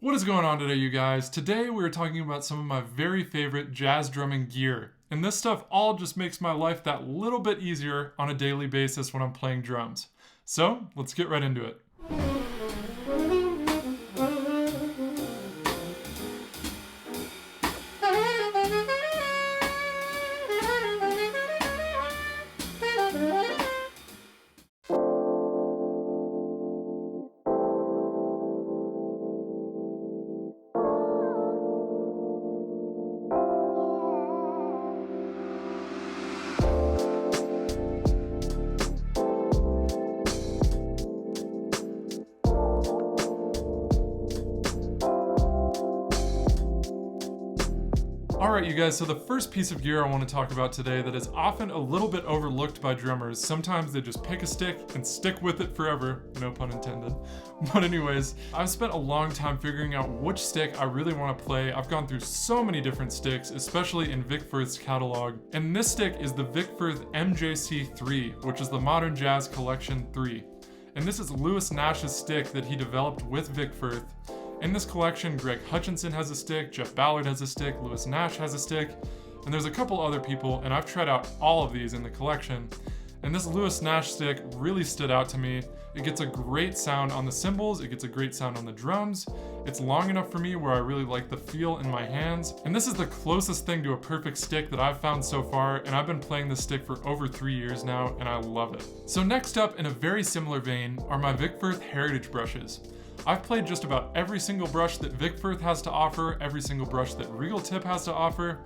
What is going on today, you guys? Today we're talking about some of my very favorite jazz drumming gear. And this stuff all just makes my life that little bit easier on a daily basis when I'm playing drums. So, let's get right into it. Alright you guys, so the first piece of gear I want to talk about today that is often a little bit overlooked by drummers. Sometimes they just pick a stick and stick with it forever, no pun intended. But anyways, I've spent a long time figuring out which stick I really want to play. I've gone through so many different sticks, especially in Vic Firth's catalog. And this stick is the Vic Firth MJC3, which is the Modern Jazz Collection 3. And this is Louis Nash's stick that he developed with Vic Firth. In this collection, Greg Hutchinson has a stick, Jeff Ballard has a stick, Louis Nash has a stick, and there's a couple other people, and I've tried out all of these in the collection. And this Louis Nash stick really stood out to me. It gets a great sound on the cymbals, it gets a great sound on the drums. It's long enough for me where I really like the feel in my hands. And this is the closest thing to a perfect stick that I've found so far, and I've been playing this stick for over 3 years now, and I love it. So next up, in a very similar vein, are my Vic Firth Heritage brushes. I've played just about every single brush that Vic Firth has to offer, every single brush that Regal Tip has to offer,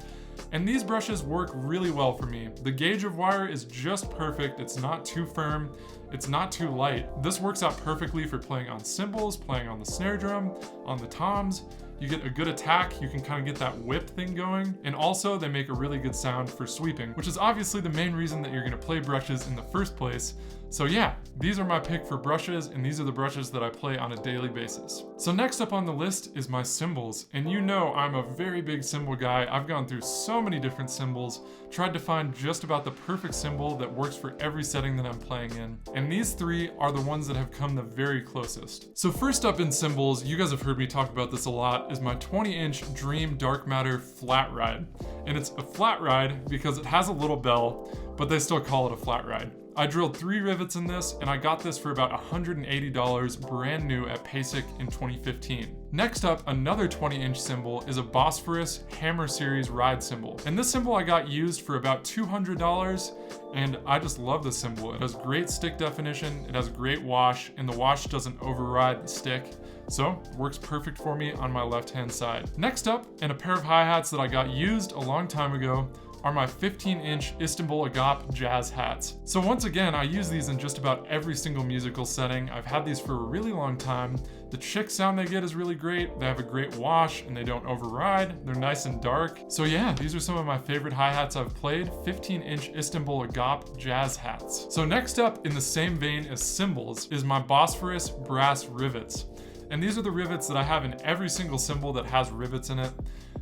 and these brushes work really well for me. The gauge of wire is just perfect, it's not too firm, it's not too light. This works out perfectly for playing on cymbals, playing on the snare drum, on the toms. You get a good attack, you can kind of get that whip thing going, and also they make a really good sound for sweeping, which is obviously the main reason that you're gonna play brushes in the first place. So yeah, these are my pick for brushes, and these are the brushes that I play on a daily basis. So next up on the list is my cymbals, and you know I'm a very big cymbal guy. I've gone through so many different cymbals, tried to find just about the perfect cymbal that works for every setting that I'm playing in, and these three are the ones that have come the very closest. So first up in cymbals, you guys have heard me talk about this a lot, is my 20-inch Dream Dark Matter flat ride. And it's a flat ride because it has a little bell, but they still call it a flat ride. I drilled 3 rivets in this, and I got this for about $180 brand new at PASIC in 2015. Next up, another 20-inch cymbal is a Bosphorus Hammer Series ride cymbal. And this cymbal I got used for about $200, and I just love this cymbal. It has great stick definition, it has great wash, and the wash doesn't override the stick. So, works perfect for me on my left-hand side. Next up, and a pair of hi-hats that I got used a long time ago, are my 15-inch Istanbul Agap jazz hats. So once again, I use these in just about every single musical setting. I've had these for a really long time. The chick sound they get is really great. They have a great wash and they don't override. They're nice and dark. So yeah, these are some of my favorite hi-hats I've played, 15-inch Istanbul Agap jazz hats. So next up in the same vein as cymbals is my Bosphorus brass rivets. And these are the rivets that I have in every single cymbal that has rivets in it.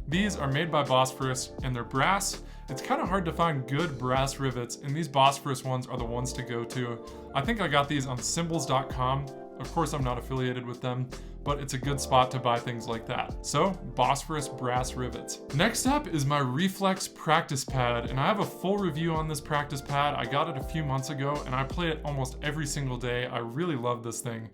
These are made by Bosphorus and they're brass. It's kind of hard to find good brass rivets, and these Bosphorus ones are the ones to go to. I think I got these on cymbals.com. Of course, I'm not affiliated with them, but it's a good spot to buy things like that. So, Bosphorus brass rivets. Next up is my Reflex Practice Pad, and I have a full review on this practice pad. I got it a few months ago, and I play it almost every single day. I really love this thing.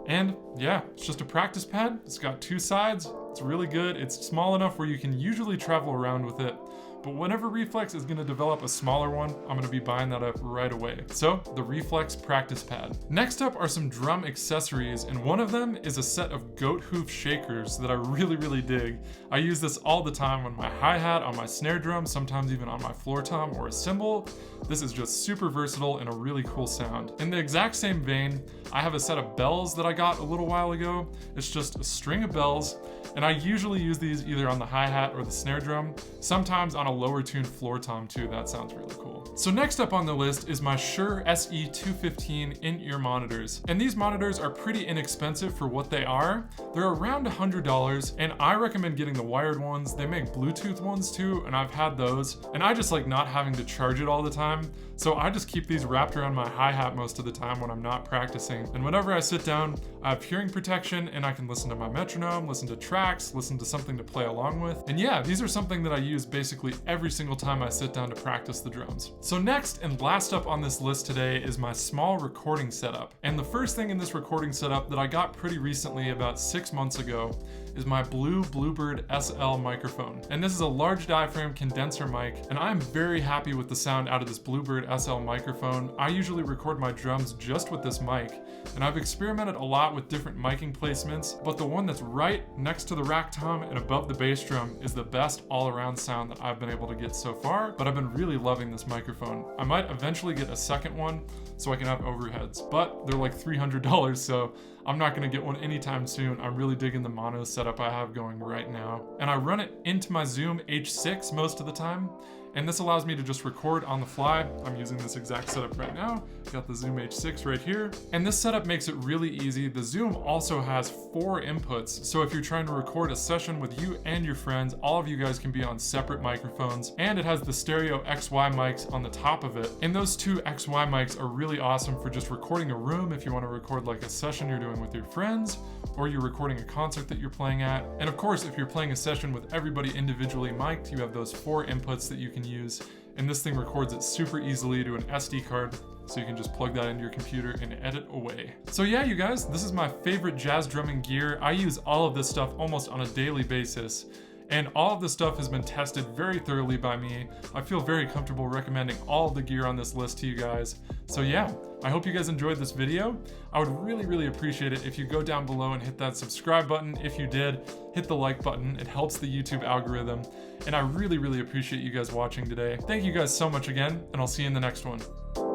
And yeah, it's just a practice pad. It's got 2 sides. It's really good. It's small enough where you can usually travel around with it. But whenever Reflex is going to develop a smaller one, I'm going to be buying that up right away. So, the Reflex Practice Pad. Next up are some drum accessories, and one of them is a set of goat hoof shakers that I really dig. I use this all the time on my hi-hat, on my snare drum, sometimes even on my floor tom or a cymbal. This is just super versatile and a really cool sound. In the exact same vein, I have a set of bells that I got a little while ago. It's just a string of bells, and I usually use these either on the hi-hat or the snare drum, sometimes on a lower tuned floor tom too, that sounds really cool. So next up on the list is my Shure Se-215 in-ear monitors. And these monitors are pretty inexpensive for what they are. They're around $100, and I recommend getting the wired ones. They make Bluetooth ones too, and I've had those. And I just like not having to charge it all the time. So I just keep these wrapped around my hi-hat most of the time when I'm not practicing. And whenever I sit down, I have hearing protection and I can listen to my metronome, listen to tracks, listen to something to play along with. And yeah, these are something that I use basically every single time I sit down to practice the drums. So next and last up on this list today is my small recording setup. And the first thing in this recording setup that I got pretty recently, about 6 months ago, is my Bluebird SL microphone. And this is a large diaphragm condenser mic, and I'm very happy with the sound out of this Bluebird SL microphone. I usually record my drums just with this mic, and I've experimented a lot with different miking placements, but the one that's right next to the rack tom and above the bass drum is the best all-around sound that I've been able to get so far, but I've been really loving this microphone. I might eventually get a second one so I can have overheads, but they're like $300, so I'm not gonna get one anytime soon. I'm really digging the mono setup I have going right now. And I run it into my Zoom H6 most of the time, and this allows me to just record on the fly. I'm using this exact setup right now. Got the Zoom H6 right here. And this setup makes it really easy. The Zoom also has 4 inputs. So if you're trying to record a session with you and your friends, all of you guys can be on separate microphones. And it has the stereo XY mics on the top of it. And those 2 XY mics are really awesome for just recording a room if you want to record like a session you're doing with your friends, or you're recording a concert that you're playing at. And of course, if you're playing a session with everybody individually mic'd, you have those 4 inputs that you can use. And this thing records it super easily to an SD card, so you can just plug that into your computer and edit away. So yeah, you guys, this is my favorite jazz drumming gear. I use all of this stuff almost on a daily basis. And all of this stuff has been tested very thoroughly by me. I feel very comfortable recommending all of the gear on this list to you guys. So yeah, I hope you guys enjoyed this video. I would really appreciate it if you go down below and hit that subscribe button. If you did, hit the like button. It helps the YouTube algorithm. And I really appreciate you guys watching today. Thank you guys so much again, and I'll see you in the next one.